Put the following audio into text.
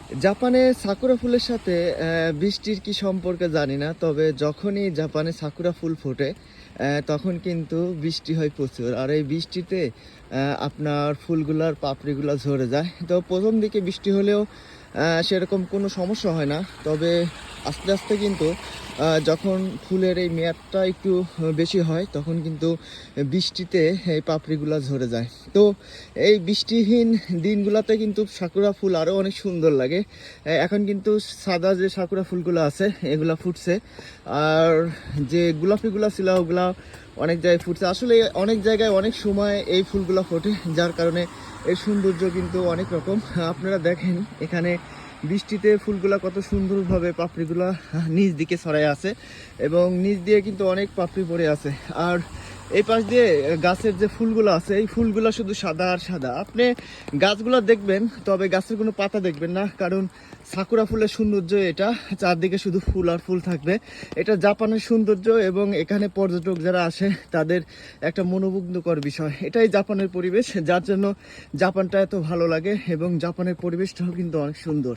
জাপানে সাকুরা ফুলের সাথে বৃষ্টির কি সম্পর্ক জানি না, তবে যখনই জাপানে সাকুরা ফুল ফোটে তখন কিন্তু বৃষ্টি হয় প্রচুর। আর এই বৃষ্টিতে আপনার ফুলগুলার পাপড়িগুলো ঝরে যায়। তো প্রথম দিকে বৃষ্টি হলেও সেরকম কোনো সমস্যা হয় না, তবে আস্তে আস্তে কিন্তু যখন ফুলের এই মেয়াদটা একটু বেশি হয় তখন কিন্তু বৃষ্টিতে এই পাপড়িগুলো ঝরে যায়। তো এই বৃষ্টিহীন দিনগুলোতে কিন্তু সাকুরা ফুল আরও অনেক সুন্দর লাগে। এখন কিন্তু সাদা যে সাকুরা ফুলগুলো আছে এগুলা ফুটছে, আর যে গোলাপিগুলো ছিল ওগুলা অনেক জায়গায় ফুটছে। আসলে অনেক জায়গায় অনেক সময় এই ফুলগুলো ফোটে, যার কারণে এর সৌন্দর্য কিন্তু অনেক রকম। আপনারা দেখেন এখানে বৃষ্টিতে ফুলগুলা কত সুন্দরভাবে পাপড়িগুলা নিচ দিকে ছড়ায় আছে এবং নিচ দিয়ে কিন্তু অনেক পাপড়ি পড়ে আছে। আর এই পাশ দিয়ে গাছের যে ফুলগুলো আছে এই ফুলগুলো শুধু সাদা আর সাদা। আপনি গাছগুলো দেখবেন তবে গাছের কোনো পাতা দেখবেন না, কারণ সাকুরা ফুলের সৌন্দর্য এটা, চারদিকে শুধু ফুল আর ফুল থাকবে। এটা জাপানের সৌন্দর্য এবং এখানে পর্যটক যারা আসে তাদের একটা মনোমুগ্ধকর বিষয়। এটাই জাপানের পরিবেশ, যার জন্য জাপানটা এত ভালো লাগে এবং জাপানের পরিবেশটাও কিন্তু অনেক সুন্দর।